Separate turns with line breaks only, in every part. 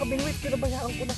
kabingwit, pinabayaan ko na.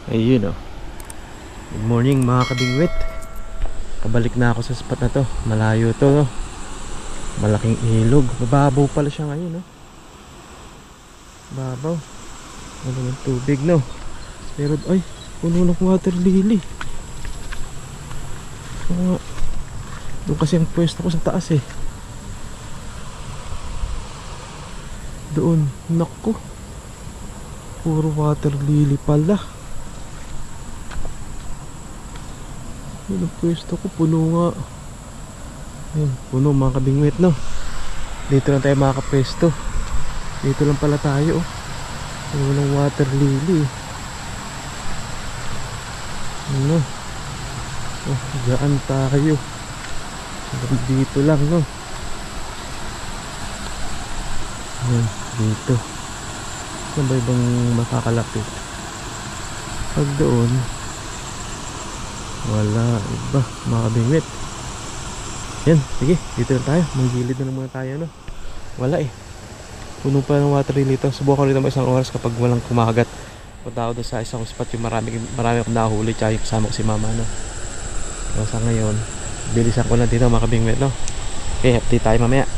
Ayun, oh. Good morning mga kabingwit. Kabalik na ako sa spot na to. Malayo to, oh. Malaking ilog. Mababaw pala siya ngayon, oh. Babaw. Wala ng tubig, no. Pero ay, puno ng water lily. Doon kasi ang pwesto ko sa taas, eh. Doon, naku. Puro water lily pala. Yun ang pwesto ko, puno nga. Ayun, puno mga kabingwit, no. Dito lang tayo makakapwesto. Dito lang pala tayo, oh. Puno ng water lily. Ano? Oh, dyan tayo. Dito lang, no. Ayun, dito. Saan ba ibang makakalapit? Pag doon, wala iba mga kabingwit. Yan, sige, dito na tayo. Manggilid na lang muna tayo, no. Wala eh, puno pa ng water lily ito. Subukan ko rin naman isang oras kapag walang kumagat. Punta ako doon sa isang spot yung marami akong nahuli, tsaka yung kasama ko si mama, no. So sa ngayon, bilisan ko lang dito mga kabingwit, no. Okay, update tayo mamaya.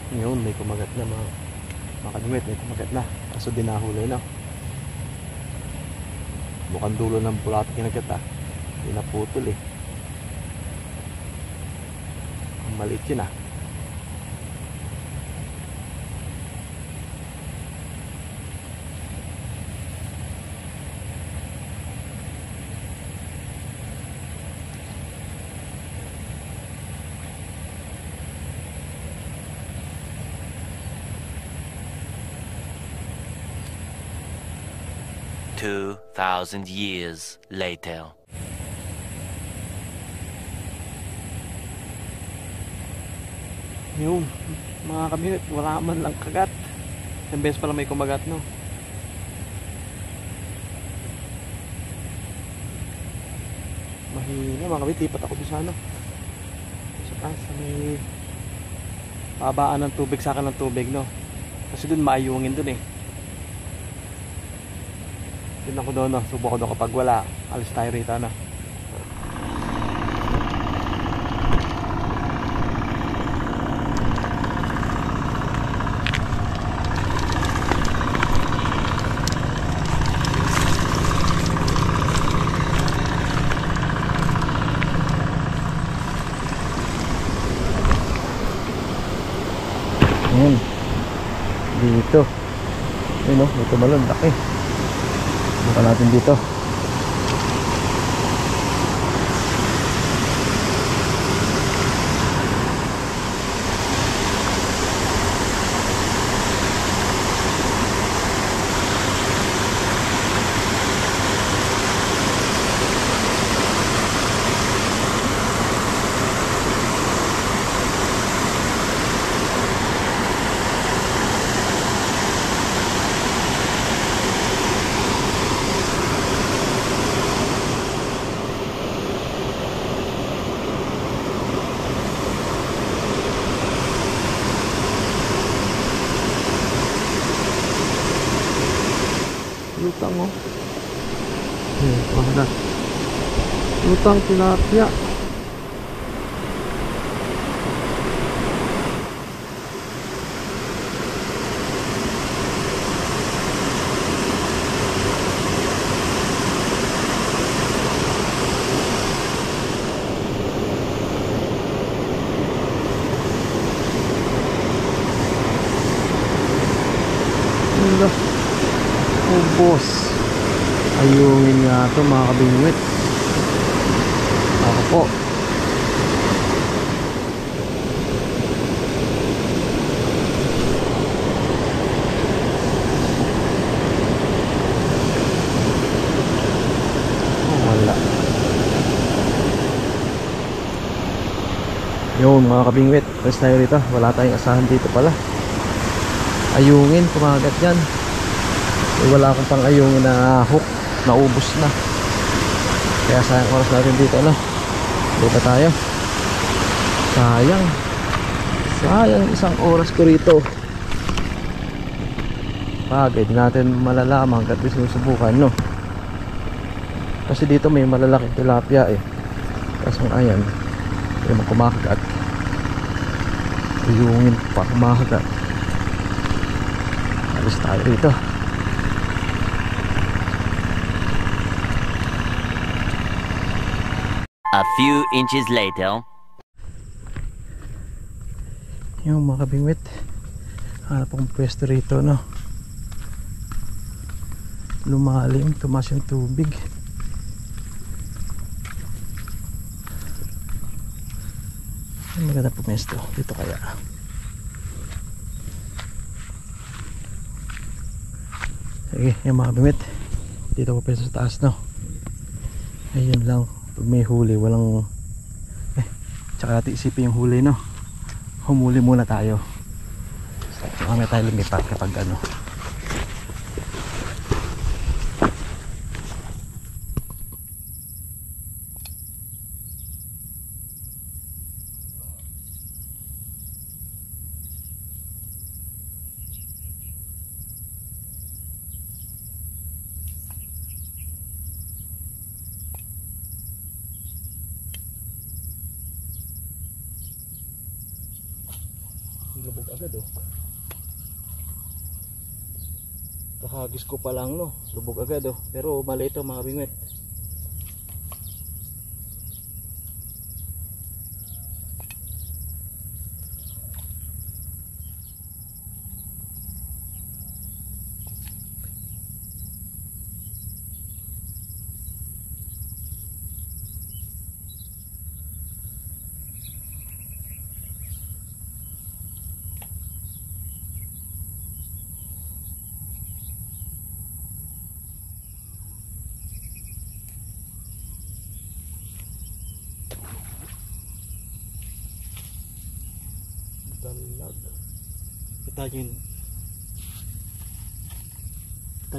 Ngayon may kumagat na mga kabingwit, may kumagat na. Kaso di nahuli na. Mukhang dulo ng bulato kinagat, ah. Hindi naputol eh. Ang maliit yun, ah.
Two 2,000 years later.
Yung mga kabinit, wala man lang kagat. Yung beses pala may kumagat, no? Mahina mga kabinit, lipat ako doon sa ano, sa taas, may pabaan ng tubig, saka ng tubig, no? Kasi doon maayungin doon eh. Doon ako doon, no? Subo ko doon kapag wala, alis tayo rito, no? Ayan, dito ayun o, may tumalon, laki. Buka natin dito. Lutang tilapia. Wala. Ubos. Ayungin nga ito mga kabingwit. Ako po. Wala. Yun mga kabingwit, rest tayo rito. Wala tayong asahan dito pala. Ayungin, kumagat yan. Wala akong pang ayungin na hook. Naubos na. Kaya sayang oras natin dito, ano. Dito tayo. Sayang. Sayang isang oras ko rito. Bagay, di natin malalaman hanggat di sinusubukan, no. Kasi dito may malalaking tilapia eh. Kaso ayan, may mga kumakagat. Ayungin pa kumakagat. Alis tayo dito.
A few inches later.
Yung mga kabingwit, hanap akong pwesto rito, no. Lumalim, tumas yung tubig. Ay, maganda pwesto dito kaya. Sige, yung mga kabingwit, dito ko pwesto sa taas, no. Ayun lang, pag may huli, walang tsaka natin isipin yung huli, no. Humuli muna tayo. Mamaya tayo lumipat kapag ano. Lubog agad, oh. Kahagis ko pa lang, no. Lubog agad, oh. Pero maliit ito mga bingwit. Dalag. Kita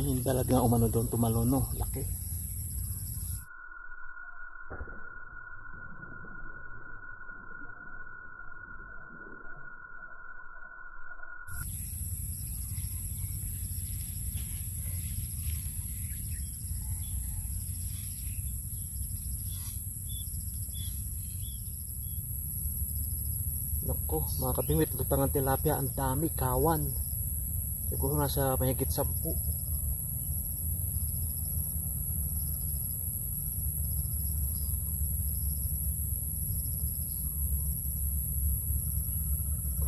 yung dalag nga umano doon, tumalon, no. Laki. Nako, mga kabingwit, lutangan tilapia, ang dami, kawan. Siguro nasa mahigit 10.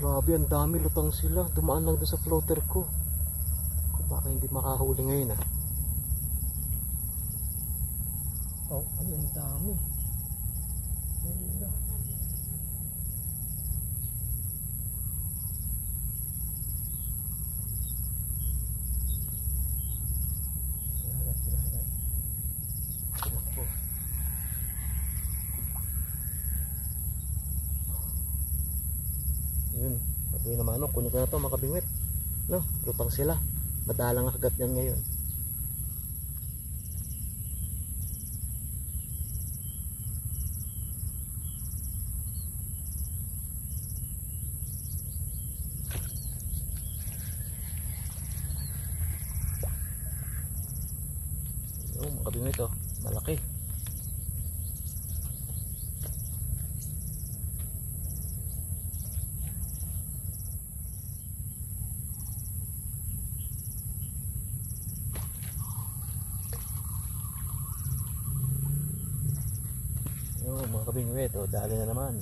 Grabe, ang dami, lutang sila. Dumaan lang doon sa floater ko. Kung baka hindi makahuli ngayon, ah. Oh, ay, ang dami. Wala. Yun, patuloy naman, no, kunin ko na ito mga kabingwit, no, lutang sila, madalang ang kagat yan ngayon. Yun, mga kabingwit, oh, malaki. Yung mga kabingwit, o dali na naman.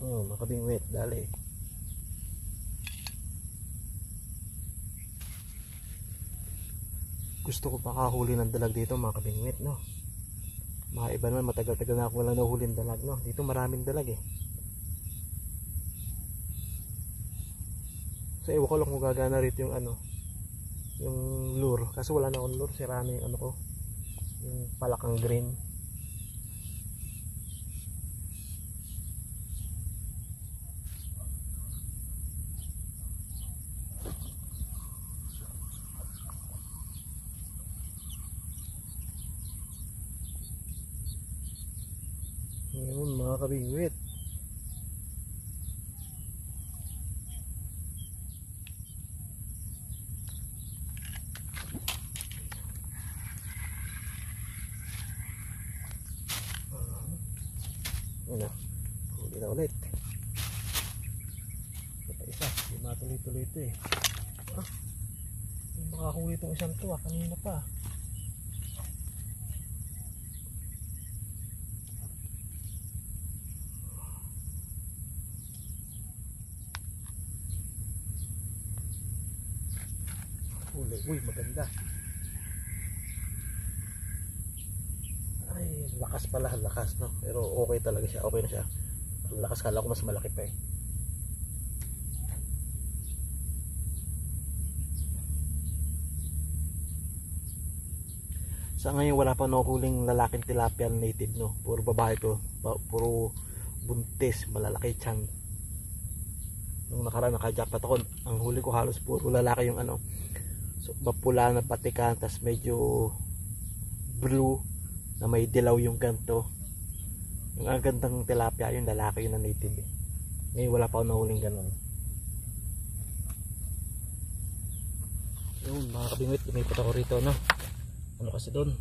Oh, mga kabingwit, dali. Gusto ko pakahuli ng dalag dito mga kabingwit, no? Maiba naman, matagal-tagal na ako walang nahuli ng dalag, no? Dito maraming dalag eh. So ewan ko lang kung gagana rito yung ano, yung lure. Kasi wala na akong lure, sira na yung ano ko, yung palakang green. Ngayon mga kabingwit, ano, huli na ulit. Ito isa, hindi matuloy-tuloy ito eh. Hindi makahuli itong isang to, kanina pa. Huli, uy maganda. Ay, lakas pala, lakas no. Pero okay talaga siya, okay na siya. Ang lakas, kala ko mas malaki pa eh. Sa ngayon wala pa nakuhuling lalaking tilapia native, no. Puro babae to, puro buntis, malalaki tiyan. Nung nakaraan naka-jackpot ako, ang huli ko halos puro lalaki yung ano. So mapula na patikan, tas medyo blue na may dilaw yung ganto. Yung ang gandang tilapia yung lalaki, yun na native eh. Ngayon wala pa ako nahuling ganun. Yun mga kabingwit, lumipat ako rito, no. Ano kasi doon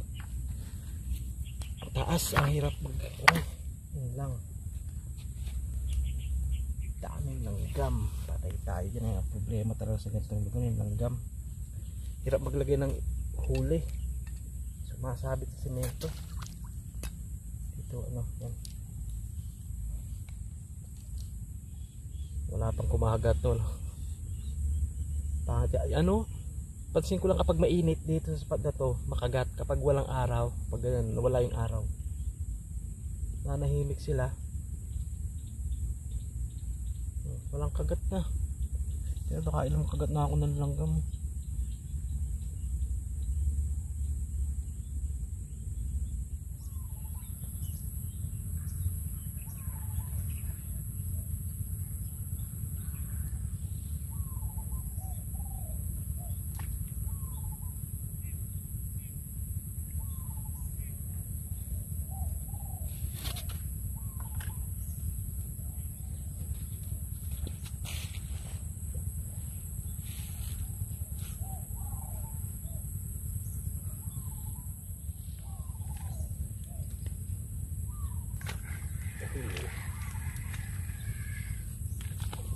taas, ang hirap mag yun lang, daming langgam, patay tayo dyan. Ang problema talaga sa ganitong lugar yung langgam, hirap maglagay ng huli, sumasabit sa semento dito, ano yan. Wala pang kumagat to, no? Ano, pansin ko lang kapag mainit dito sa spot na to, makagat. Kapag walang araw, pag ganyan, wala yung araw, nanahimik sila, walang kagat na. Pero nakailang kagat na ako ng langgam.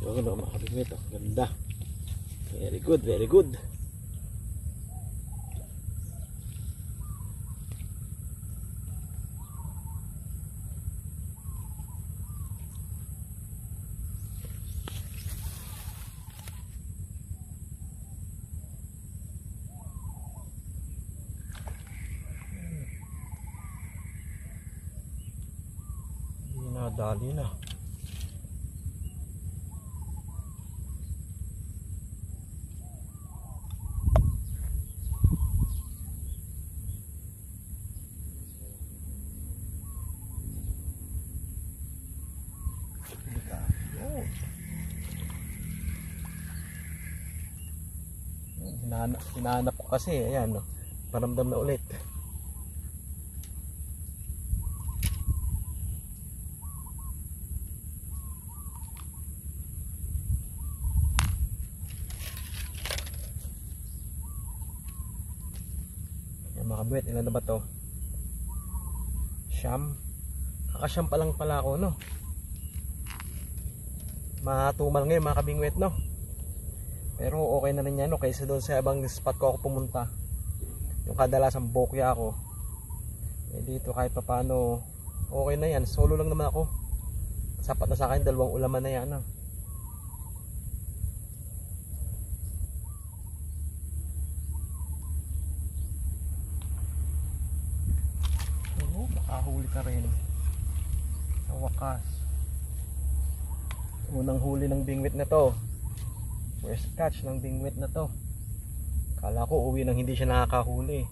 Yun o mga kabingwit, oh, ganda, very good, very good. Hindi na, dali na. Hinahanap ko kasi, ayan, no? Paramdam na ulit. Ayan mga kabingwit, ilan na ba to? Siyam. Kakasyam pa lang pala ako, no? Matumal ngayon mga kabingwit, no? Pero okay na rin yan, no? Kaysa doon sa ibang spot ko ako pumunta, yung kadalasang bokya ako. Eh dito kahit pa paano okay na yan, solo lang naman ako. Sapat na sa akin, 2 ulaman na yan, no? Oo, makahuli ka rin sa wakas. Unang huli ng bingwit na to, first catch ng bingwit na to. Kala ko uwi nang hindi siya nakakahuli.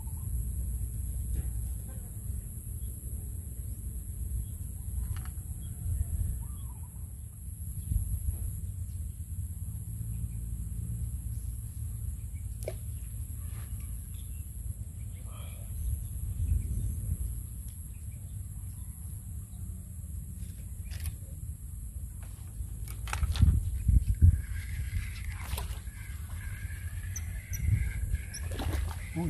Uy,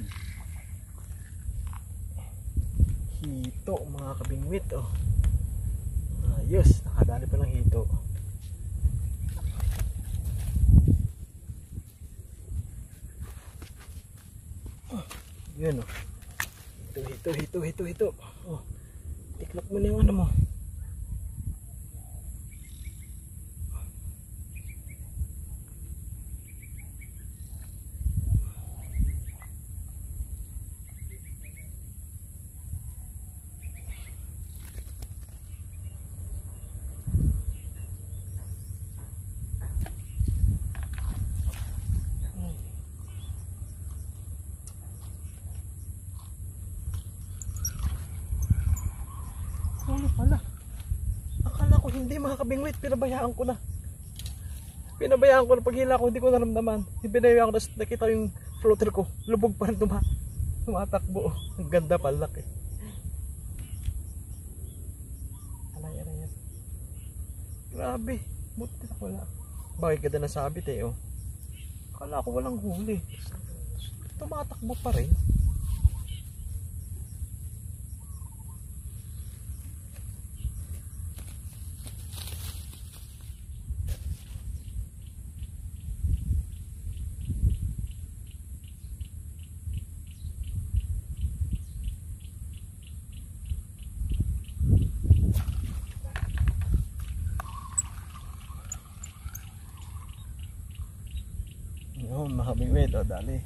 hito mga kabingwit, oh. Ayos, nakadali pa ng hito. Yun, oh. Hito. Oh, tiklop mo na yung ano mo. Huli pala. Akala ko hindi mga kabingwit, pinabayaan ko na paghila ko, hindi ko naramdaman. Pinabayaan ko na, nakita yung floater ko, lubog pa rin tumatakbo. Ang ganda pala eh. Alay yan. Grabe, buti na wala. Bakit ganda nasabit eh, oh. Akala ko walang huli, tumatakbo pa rin. Yun mga kabingwit, oh, dali.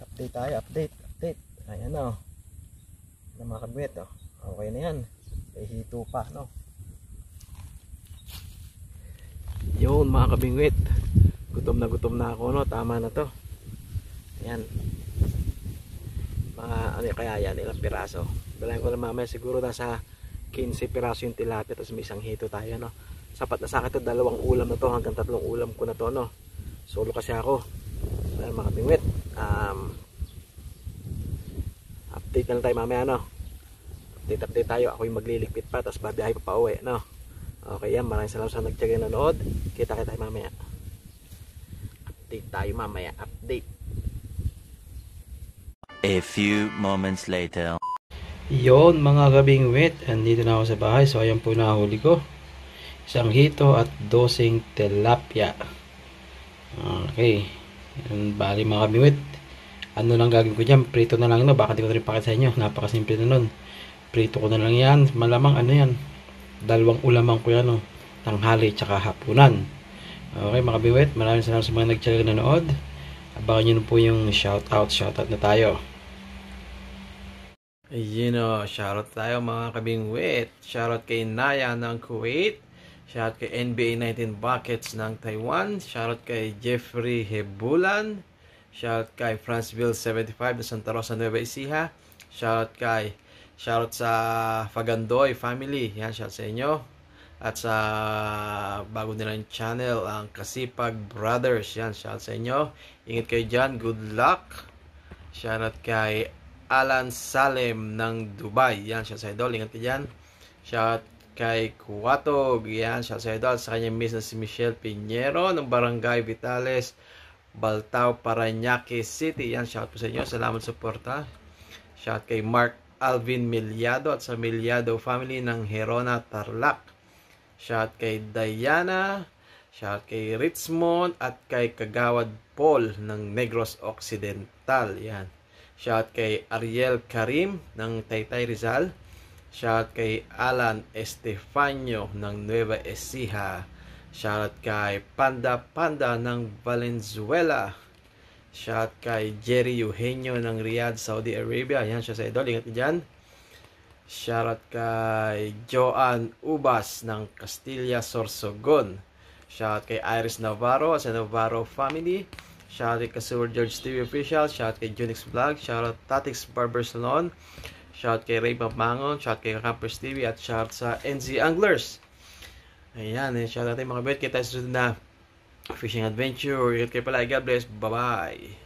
Update tayo, update. Ayan o, mga kabingwit, oh. Okay na yan, may hito pa, no? Yun mga kabingwit, gutom na ako, no? Tama na to. Ayan, mga ano kaya yan, ilang piraso. Dalayan ko na mamaya, siguro nasa 15 piraso yung tilapia, tapos may isang hito tayo, no? Sapat na sa akin to, 2 ulam na to, hanggang 3 ulam ko na to, no? Solo kasi ako. Ayan mga kabingwit, update na lang tayo mamaya, no? Update tayo, ako yung magliligpit pa, tapos babiyahe pa pauwi, no? Okay yan, maraming salamat sa nagtyaga nanood. Kita tayo mamaya. Update tayo mamaya, update.
A few moments later.
Yon mga kabingwit, andito na ako sa bahay. So ayan po nahuli ko, isang hito at 12 tilapia. Okay, yan, bali mga kabingwit, ano lang gagawin ko dyan, prito na lang, no? Baka di ko rin pakita sa inyo, napakasimple na nun. Prito ko na lang yan, malamang ano yan, 2 ulaman ko yan, no? Tanghali tsaka hapunan. Okay mga kabingwit, maraming salamat sa mga nagtsaga nanood. Abangan nyo po yung shoutout na tayo. Ayun o, shoutout tayo mga kabingwit. Shoutout kay Naya ng Kuwait. Shoutout kay NBA 19 Buckets ng Taiwan. Shoutout kay Jeffrey Hebulan. Shoutout kay Franceville75 na Santa Rosa, Nueva Ecija. Shoutout sa Fagandoy family. Yan, shoutout sa inyo. At sa bago nilang channel, ang Kasipag Brothers. Yan, shoutout sa inyo. Ingat kayo dyan. Good luck. Shoutout kay Alan Salem ng Dubai. Yan, shoutout sa idol. Ingat kayo dyan. Shoutout kay Kuwatog. Yan, shoutout sa idol. Sa kanyang miss na si Michelle Piñero ng Barangay Vitales, Baltao, Parañaque City. Yan, shoutout po sa inyo. Salamat sa suporta. Shoutout kay Mark Alvin Milyado at sa Milyado family ng Herona, Tarlac. Shoutout kay Diana, shoutout kay Richmond at kay Kagawad Paul ng Negros Occidental. Yan. Shoutout kay Ariel Karim ng Taytay Rizal. Shoutout kay Alan Estefanio ng Nueva Ecija. Shoutout kay Panda Panda ng Valenzuela. Shoutout kay Jerry Eugenio ng Riyadh, Saudi Arabia. Yan siya sa idol. Ingat dyan. Shoutout kay Joan Ubas ng Castilla, Sorsogon. Shoutout kay Iris Navarro sa Navarro family. Shoutout kay Kasur George TV Official. Shoutout kay Junix Vlog. Shoutout Tatix Barber Salon. Shoutout kay Ray Pamangon. Shoutout kay Campers TV. At shoutout sa NZ Anglers. Ayan, shoutout natin mga bet. Kita sa susunod na fishing adventure. Ingat kayo pala. God bless. Bye-bye.